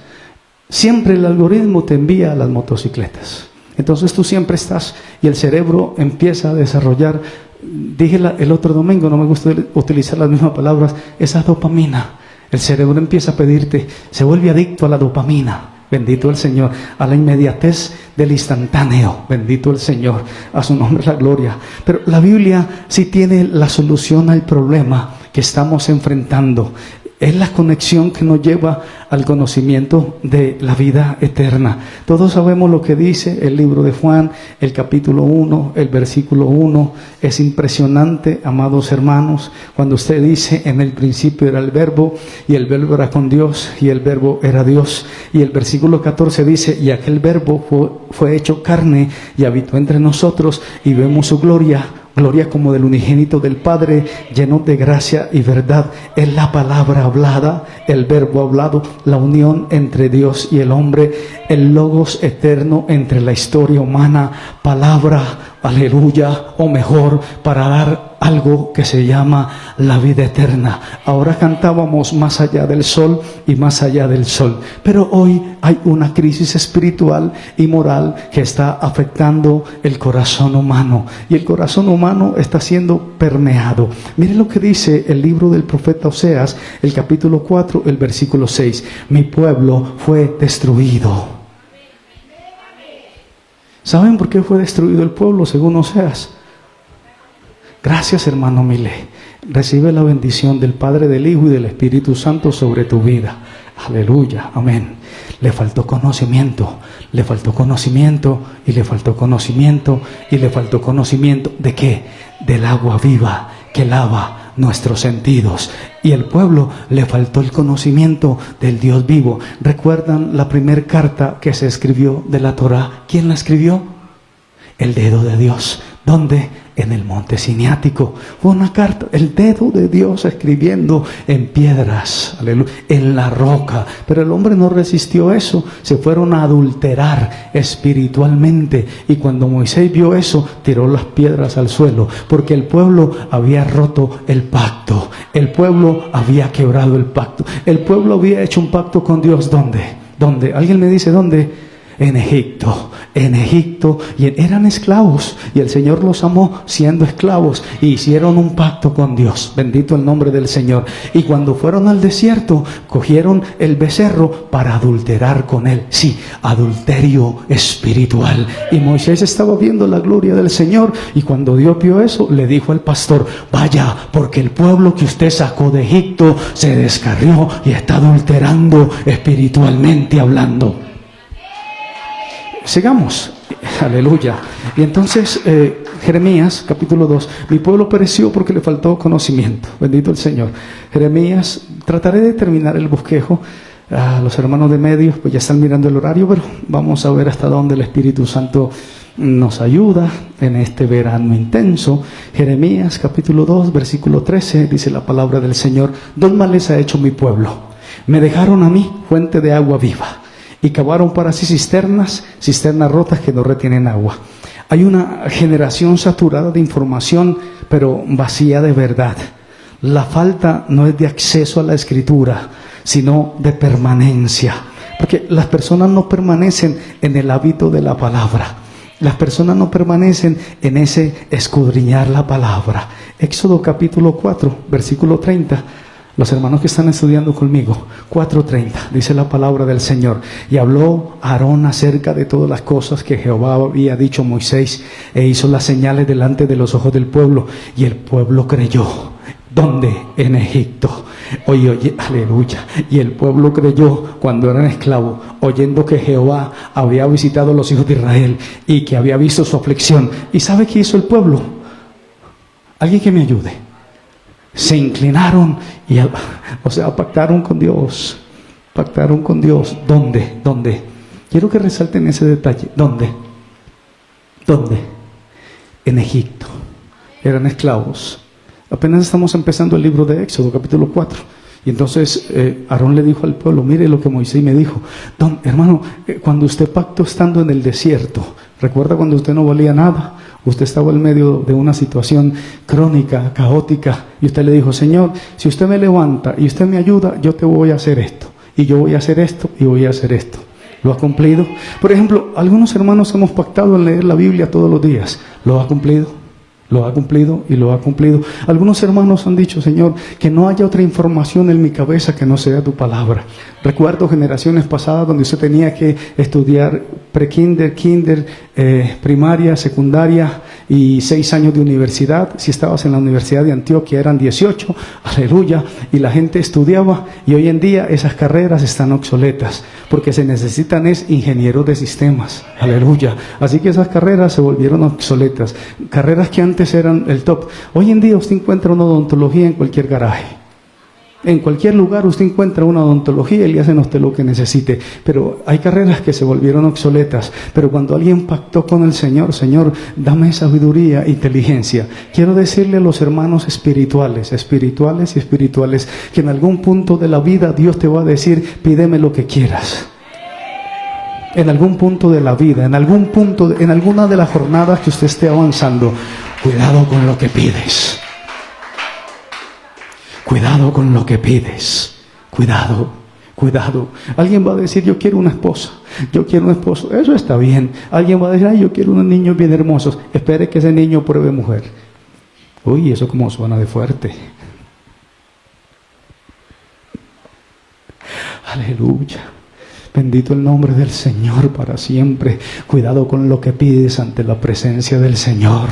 siempre el algoritmo te envía a las motocicletas. Entonces tú siempre estás, y el cerebro empieza a desarrollar, dije el otro domingo, no me gusta utilizar las mismas palabras, esa dopamina. El cerebro empieza a pedirte, se vuelve adicto a la dopamina, bendito el Señor, a la inmediatez del instantáneo, bendito el Señor, a su nombre la gloria. Pero la Biblia sí tiene la solución al problema que estamos enfrentando. Es la conexión que nos lleva al conocimiento de la vida eterna. Todos sabemos lo que dice el libro de Juan, el capítulo 1, el versículo 1. Es impresionante, amados hermanos, cuando usted dice, en el principio era el verbo, y el verbo era con Dios, y el verbo era Dios. Y el versículo 14 dice, y aquel verbo fue hecho carne, y habitó entre nosotros, y vemos su gloria como del unigénito del Padre, lleno de gracia y verdad. Es la palabra hablada, el verbo hablado, la unión entre Dios y el hombre, el logos eterno entre la historia humana, palabra, aleluya, o mejor, para dar algo que se llama la vida eterna. Ahora cantábamos más allá del sol y más allá del sol, pero hoy hay una crisis espiritual y moral que está afectando el corazón humano, y el corazón humano está siendo permeado. Mire lo que dice el libro del profeta Oseas, el capítulo 4, el versículo 6. Mi pueblo fue destruido. ¿Saben por qué fue destruido el pueblo según Oseas? Gracias, hermano Mile. Recibe la bendición del Padre, del Hijo y del Espíritu Santo sobre tu vida. Aleluya, amén. Le faltó conocimiento, le faltó conocimiento, y le faltó conocimiento, y le faltó conocimiento. ¿De qué? Del agua viva que lava nuestros sentidos. Y el pueblo le faltó el conocimiento del Dios vivo. ¿Recuerdan la primera carta que se escribió de la Torá? ¿Quién la escribió? El dedo de Dios. ¿Dónde? En el monte Siniático. Fue una carta, el dedo de Dios escribiendo en piedras, aleluya, en la roca. Pero el hombre no resistió eso, se fueron a adulterar espiritualmente. Y cuando Moisés vio eso, tiró las piedras al suelo, porque el pueblo había roto el pacto. El pueblo había quebrado el pacto. El pueblo había hecho un pacto con Dios. ¿Dónde? ¿Dónde? ¿Alguien me dice dónde? En Egipto, y eran esclavos, y el Señor los amó siendo esclavos, y hicieron un pacto con Dios, bendito el nombre del Señor. Y cuando fueron al desierto, cogieron el becerro para adulterar con él. Sí, adulterio espiritual. Y Moisés estaba viendo la gloria del Señor, y cuando Dios vio eso, le dijo al pastor, vaya, porque el pueblo que usted sacó de Egipto se descarrió y está adulterando espiritualmente hablando. Sigamos, aleluya. Y entonces Jeremías capítulo 2, mi pueblo pereció porque le faltó conocimiento, bendito el Señor. Jeremías, trataré de terminar el bosquejo. Los hermanos de medios pues ya están mirando el horario, pero vamos a ver hasta dónde el Espíritu Santo nos ayuda en este verano intenso. Jeremías capítulo 2 versículo 13 dice la palabra del Señor: dos males ha hecho mi pueblo, me dejaron a mí fuente de agua viva, y cavaron para sí cisternas rotas que no retienen agua. Hay una generación saturada de información, pero vacía de verdad. La falta no es de acceso a la Escritura, sino de permanencia. Porque las personas no permanecen en el hábito de la palabra. Las personas no permanecen en ese escudriñar la palabra. Éxodo capítulo 4, versículo 30. Los hermanos que están estudiando conmigo, 4:30, dice la palabra del Señor. Y habló Aarón acerca de todas las cosas que Jehová había dicho a Moisés, e hizo las señales delante de los ojos del pueblo, y el pueblo creyó. ¿Dónde? En Egipto. Oye, aleluya. Y el pueblo creyó cuando eran esclavos, oyendo que Jehová había visitado a los hijos de Israel y que había visto su aflicción. ¿Y sabe qué hizo el pueblo? Alguien que me ayude. Se inclinaron y, pactaron con Dios. Pactaron con Dios. ¿Dónde? ¿Dónde? Quiero que resalten ese detalle. ¿Dónde? ¿Dónde? En Egipto. Eran esclavos. Apenas estamos empezando el libro de Éxodo, capítulo 4. Y entonces Aarón le dijo al pueblo, mire lo que Moisés me dijo. Hermano, cuando usted pactó estando en el desierto, ¿recuerda cuando usted no valía nada? Usted estaba en medio de una situación crónica, caótica, y usted le dijo, Señor, si usted me levanta y usted me ayuda, yo te voy a hacer esto, y yo voy a hacer esto, y voy a hacer esto. ¿Lo ha cumplido? Por ejemplo, algunos hermanos hemos pactado en leer la Biblia todos los días. ¿Lo ha cumplido? Lo ha cumplido y lo ha cumplido. Algunos hermanos han dicho, Señor, que no haya otra información en mi cabeza que no sea tu palabra. Recuerdo generaciones pasadas donde usted tenía que estudiar pre-kinder, kinder, primaria, secundaria y 6 años de universidad. Si estabas en la Universidad de Antioquia eran 18, aleluya, y la gente estudiaba, y hoy en día esas carreras están obsoletas porque se necesitan ingenieros de sistemas, aleluya. Así que esas carreras se volvieron obsoletas, carreras que antes eran el top. Hoy en día usted encuentra una odontología en cualquier garaje. En cualquier lugar usted encuentra una odontología y le hacen a usted lo que necesite. Pero hay carreras que se volvieron obsoletas. Pero cuando alguien pactó con el Señor, Señor, dame sabiduría e inteligencia. Quiero decirle a los hermanos espirituales, que en algún punto de la vida Dios te va a decir, pídeme lo que quieras. En algún punto de la vida, en alguna de las jornadas que usted esté avanzando, cuidado con lo que pides. Cuidado con lo que pides. Cuidado. Alguien va a decir, yo quiero una esposa, yo quiero un esposo. Eso está bien. Alguien va a decir, yo quiero unos niños bien hermosos. Espere que ese niño pruebe mujer. Uy, eso como suena de fuerte. Aleluya. Bendito el nombre del Señor para siempre. Cuidado con lo que pides ante la presencia del Señor.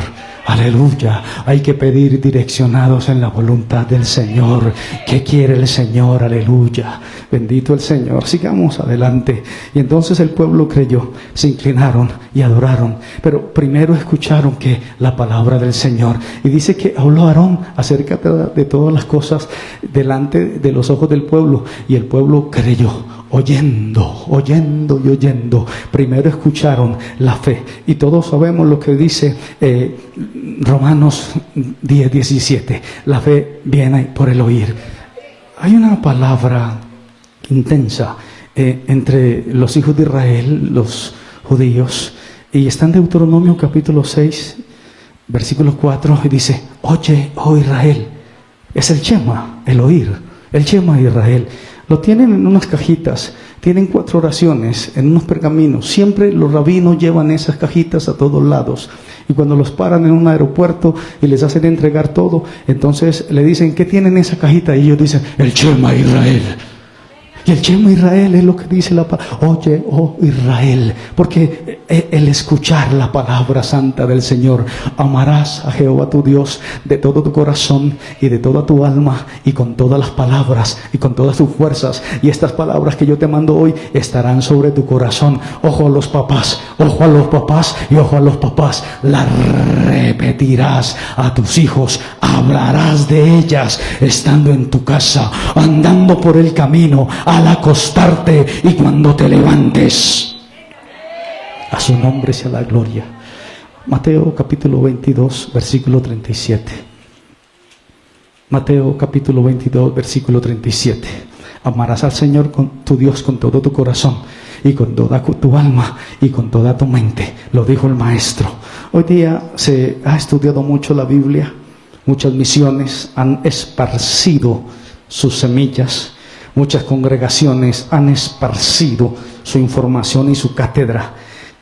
Aleluya. Hay que pedir direccionados en la voluntad del Señor. ¿Qué quiere el Señor? Aleluya. Bendito el Señor. Sigamos adelante. Y entonces el pueblo creyó, se inclinaron y adoraron. Pero primero escucharon que la palabra del Señor. Y dice que habló Aarón acerca de todas las cosas delante de los ojos del pueblo. Y el pueblo creyó. Oyendo y oyendo. Primero escucharon la fe. Y todos sabemos lo que dice Romanos 10:17. La fe viene por el oír. Hay una palabra intensa entre los hijos de Israel, los judíos, y está en Deuteronomio capítulo 6, versículo 4, y dice, oye, oh Israel. Es el Shema, el oír, el Shema de Israel. Lo tienen en unas cajitas, tienen 4 oraciones en unos pergaminos. Siempre los rabinos llevan esas cajitas a todos lados. Y cuando los paran en un aeropuerto y les hacen entregar todo, entonces le dicen, ¿qué tienen en esa cajita? Y ellos dicen, el Shema Israel. Y el Shema Israel es lo que dice la palabra. Oye, oh Israel. Porque el escuchar la palabra santa del Señor. Amarás a Jehová tu Dios de todo tu corazón y de toda tu alma y con todas las palabras y con todas tus fuerzas. Y estas palabras que yo te mando hoy estarán sobre tu corazón. Ojo a los papás y ojo a los papás. Las repetirás a tus hijos. Hablarás de ellas estando en tu casa, andando por el camino, al acostarte y cuando te levantes. A su nombre sea la gloria. Mateo capítulo 22, versículo 37. Mateo capítulo 22, versículo 37. Amarás al Señor tu Dios con todo tu corazón y con toda tu alma y con toda tu mente. Lo dijo el maestro. Hoy día se ha estudiado mucho la Biblia. Muchas misiones han esparcido sus semillas. Muchas congregaciones han esparcido su información y su cátedra.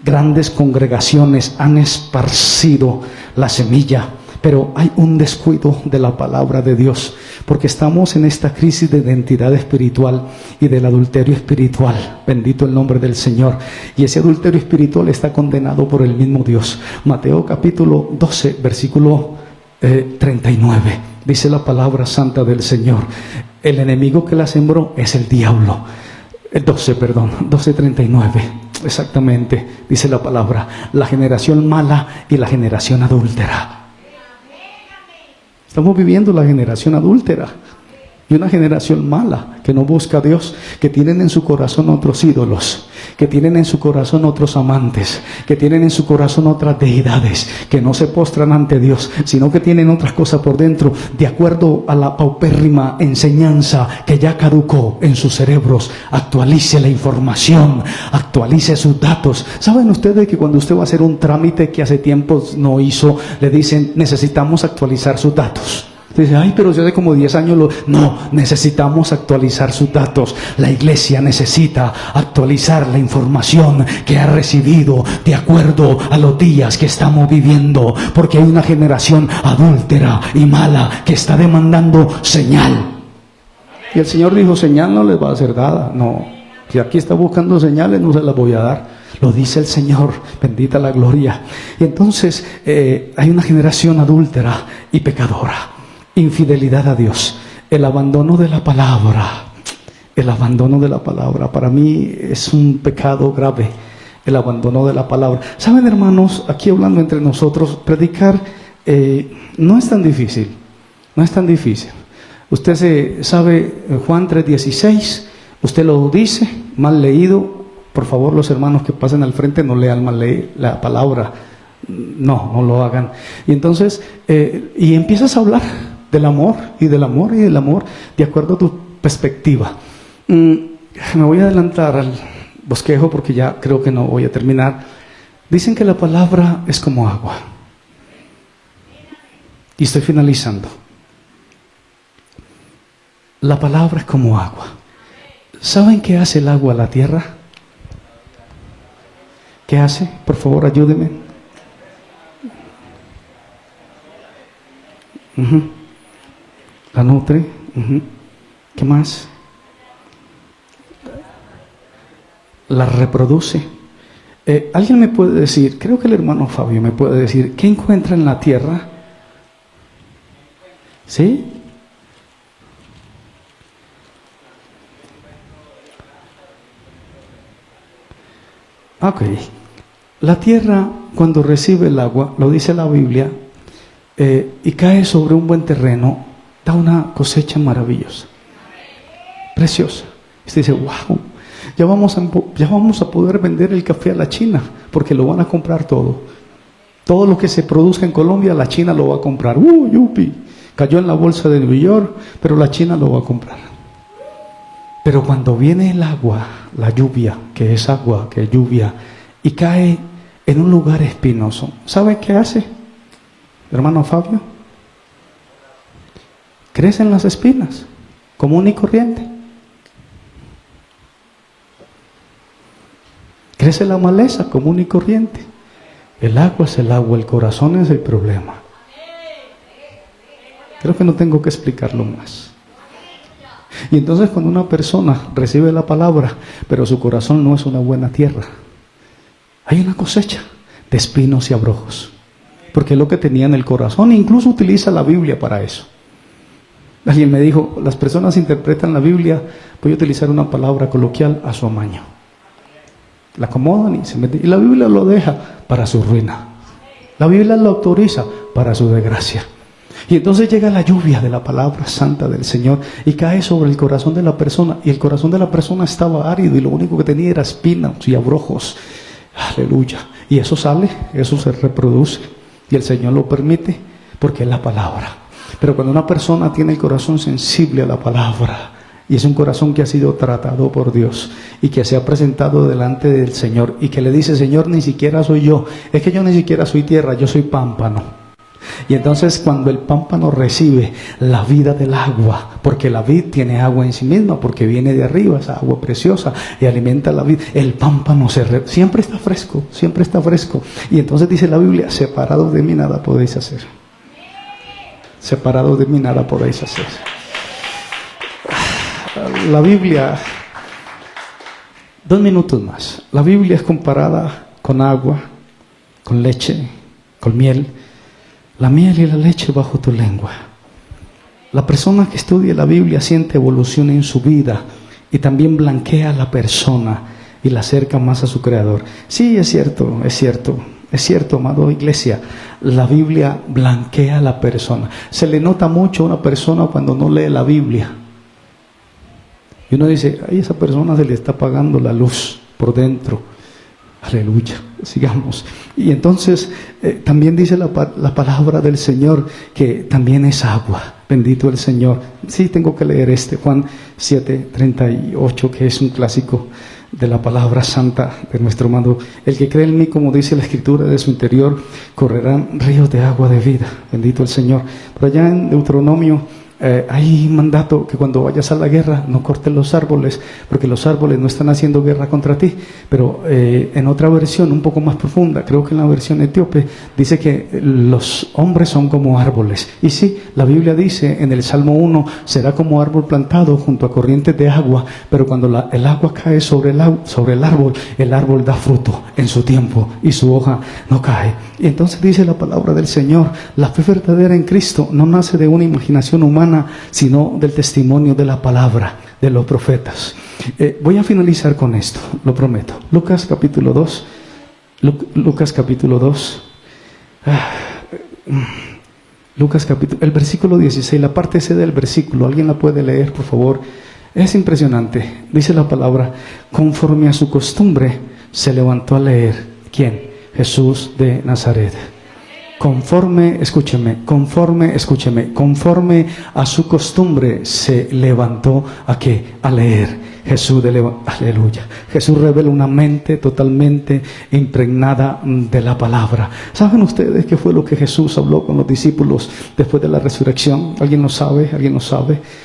Grandes congregaciones han esparcido la semilla, pero hay un descuido de la palabra de Dios, porque estamos en esta crisis de identidad espiritual y del adulterio espiritual. Bendito el nombre del Señor. Y ese adulterio espiritual está condenado por el mismo Dios. Mateo capítulo 12, versículo 39. Dice la palabra santa del Señor: el enemigo que la sembró es el diablo. 12:39. Exactamente, dice la palabra: la generación mala y la generación adúltera. Estamos viviendo la generación adúltera y una generación mala que no busca a Dios, que tienen en su corazón otros ídolos, que tienen en su corazón otros amantes, que tienen en su corazón otras deidades, que no se postran ante Dios, sino que tienen otras cosas por dentro, de acuerdo a la paupérrima enseñanza que ya caducó en sus cerebros. Actualice la información, actualice sus datos. ¿Saben ustedes que cuando usted va a hacer un trámite que hace tiempo no hizo, le dicen necesitamos actualizar sus datos? Dice, ay, pero yo hace como 10 años No, necesitamos actualizar sus datos. La iglesia necesita actualizar la información que ha recibido de acuerdo a los días que estamos viviendo, porque hay una generación adúltera y mala que está demandando señal. Y el Señor dijo, señal no les va a ser dada. No, si aquí está buscando señales, no se las voy a dar. Lo dice el Señor, bendita la gloria. Y entonces hay una generación adúltera y pecadora. Infidelidad a Dios, el abandono de la palabra. El abandono de la palabra para mí es un pecado grave, el abandono de la palabra. Saben, hermanos, aquí hablando entre nosotros, predicar no es tan difícil, no es tan difícil. Usted sabe Juan 3:16, usted lo dice, mal leído. Por favor, los hermanos que pasen al frente no lean mal la palabra, no lo hagan. Y entonces, y empiezas a hablar del amor y del amor y del amor de acuerdo a tu perspectiva. Me voy a adelantar al bosquejo porque ya creo que no voy a terminar. Dicen que la palabra es como agua. Y estoy finalizando. La palabra es como agua. ¿Saben qué hace el agua a la tierra? ¿Qué hace? Por favor, ayúdenme. La nutre. ¿Qué más? La reproduce. ¿Alguien me puede decir, creo que el hermano Fabio me puede decir, qué encuentra en la tierra? ¿Sí? Ok. La tierra, cuando recibe el agua, lo dice la Biblia, y cae sobre un buen terreno, da una cosecha maravillosa, preciosa. Usted dice, wow, ya vamos a poder vender el café a la China, porque lo van a comprar todo. Todo lo que se produzca en Colombia, la China lo va a comprar. Yupi, cayó en la bolsa de New York, pero la China lo va a comprar. Pero cuando viene el agua, la lluvia, que es agua, que es lluvia, y cae en un lugar espinoso, ¿sabe qué hace, hermano Fabio? Crecen las espinas, común y corriente. Crece la maleza, común y corriente. El agua es el agua, el corazón es el problema. Creo que no tengo que explicarlo más. Y entonces cuando una persona recibe la palabra, pero su corazón no es una buena tierra, hay una cosecha de espinos y abrojos, porque es lo que tenía en el corazón. Incluso utiliza la Biblia para eso. Alguien me dijo, las personas interpretan la Biblia, voy a utilizar una palabra coloquial, a su amaño. La acomodan y se meten, y la Biblia lo deja para su ruina. La Biblia lo autoriza para su desgracia. Y entonces llega la lluvia de la palabra santa del Señor y cae sobre el corazón de la persona, y el corazón de la persona estaba árido y lo único que tenía era espinas y abrojos. Aleluya. Y eso sale, eso se reproduce, y el Señor lo permite porque es la palabra. Pero cuando una persona tiene el corazón sensible a la palabra, y es un corazón que ha sido tratado por Dios y que se ha presentado delante del Señor y que le dice, Señor, ni siquiera soy yo, es que yo ni siquiera soy tierra, yo soy pámpano. Y entonces cuando el pámpano recibe la vida del agua, porque la vid tiene agua en sí misma, porque viene de arriba, esa agua preciosa, y alimenta la vid, el pámpano siempre está fresco, siempre está fresco. Y entonces dice la Biblia, separados de mí nada podéis hacer. Separados de mí nada podéis hacer. La Biblia, 2 minutos más. La Biblia es comparada con agua, con leche, con miel. La miel y la leche bajo tu lengua. La persona que estudia la Biblia siente evolución en su vida y también blanquea a la persona y la acerca más a su Creador. Sí, es cierto, es cierto. Es cierto, amado iglesia, la Biblia blanquea a la persona. Se le nota mucho a una persona cuando no lee la Biblia. Y uno dice, a esa persona se le está apagando la luz por dentro. Aleluya, sigamos. Y entonces también dice la palabra del Señor que también es agua. Bendito el Señor. Sí, tengo que leer Juan 7:38, que es un clásico de la palabra santa de nuestro amado. El que cree en mí, como dice la Escritura, de su interior correrán ríos de agua de vida. Bendito el Señor. Por allá en Deuteronomio hay mandato que cuando vayas a la guerra no cortes los árboles, porque los árboles no están haciendo guerra contra ti. Pero en otra versión un poco más profunda, creo que en la versión etíope, dice que los hombres son como árboles. Y sí, la Biblia dice en el Salmo 1, será como árbol plantado junto a corrientes de agua, pero cuando el agua cae sobre el árbol da fruto en su tiempo y su hoja no cae. Y entonces dice la palabra del Señor, la fe verdadera en Cristo no nace de una imaginación humana, sino del testimonio de la palabra de los profetas. Voy a finalizar con esto, lo prometo. Lucas capítulo 2. Lucas capítulo, el versículo 16, la parte C del versículo, ¿alguien la puede leer, por favor? Es impresionante. Dice la palabra, conforme a su costumbre, se levantó a leer. ¿Quién? Jesús de Nazaret. Conforme a su costumbre se levantó ¿a qué? A leer. Aleluya. Jesús revela una mente totalmente impregnada de la palabra. ¿Saben ustedes qué fue lo que Jesús habló con los discípulos después de la resurrección? ¿Alguien lo sabe?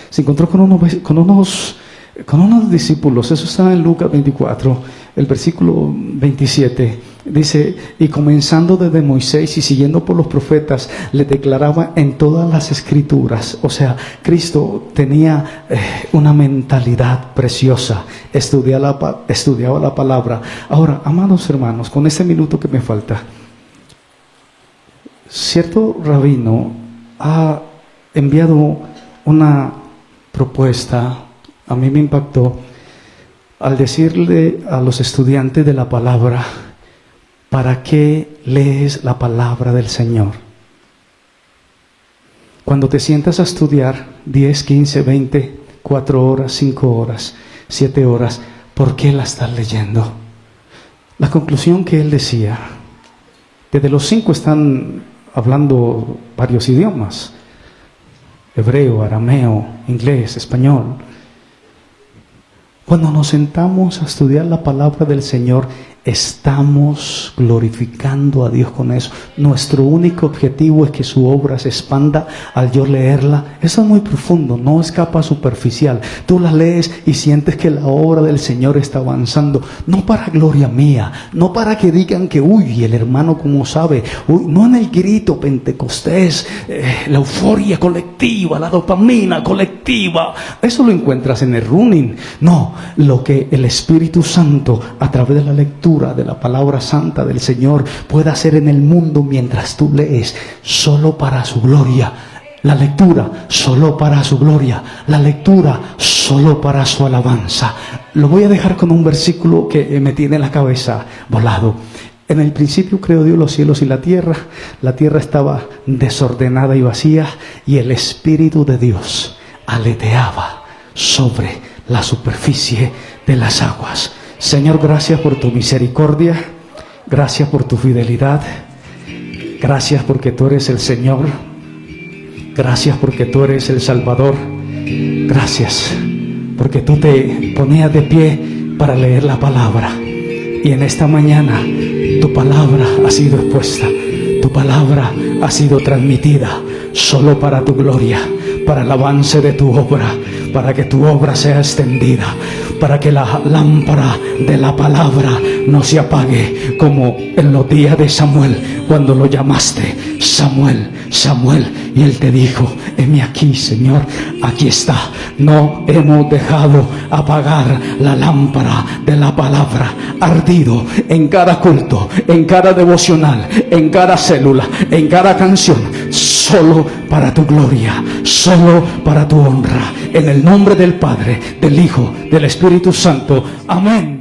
Se encontró con unos discípulos. Eso está en Lucas 24, el versículo 27. Dice, y comenzando desde Moisés y siguiendo por los profetas, le declaraba en todas las escrituras. O sea, Cristo tenía una mentalidad preciosa, estudiaba la palabra. Ahora, amados hermanos, con este minuto que me falta, cierto rabino ha enviado una propuesta, a mí me impactó, al decirle a los estudiantes de la palabra, ¿para qué lees la palabra del Señor? Cuando te sientas a estudiar 10, 15, 20, 4 horas, 5 horas, 7 horas, ¿por qué la estás leyendo? La conclusión que él decía, desde los 5 están hablando varios idiomas, hebreo, arameo, inglés, español. Cuando nos sentamos a estudiar la palabra del Señor, estamos glorificando a Dios con eso. Nuestro único objetivo es que su obra se expanda al yo leerla. Eso es muy profundo, no es capa superficial. Tú la lees y sientes que la obra del Señor está avanzando. No para gloria mía, no para que digan que, uy, el hermano como sabe. Uy, no en el grito pentecostés, la euforia colectiva, la dopamina colectiva. Eso lo encuentras en el running. No, lo que el Espíritu Santo a través de la lectura de la palabra santa del Señor puede hacer en el mundo mientras tú lees, solo para su gloria. La lectura solo para su gloria, la lectura solo para su alabanza. Lo voy a dejar con un versículo que me tiene la cabeza volado. En el principio creó Dios los cielos y la tierra estaba desordenada y vacía, y el Espíritu de Dios aleteaba sobre la superficie de las aguas. Señor, gracias por tu misericordia, gracias por tu fidelidad, gracias porque tú eres el Señor, gracias porque tú eres el Salvador, gracias porque tú te ponías de pie para leer la palabra, y en esta mañana tu palabra ha sido expuesta, tu palabra ha sido transmitida solo para tu gloria, para el avance de tu obra, para que tu obra sea extendida, para que la lámpara de la palabra no se apague como en los días de Samuel, cuando lo llamaste, Samuel, Samuel, y él te dijo: heme aquí, Señor, aquí está. No hemos dejado apagar la lámpara de la palabra, ardido en cada culto, en cada devocional, en cada célula, en cada canción, solo para tu gloria, solo para tu honra, en el nombre del Padre, del Hijo, del Espíritu Santo. Amén.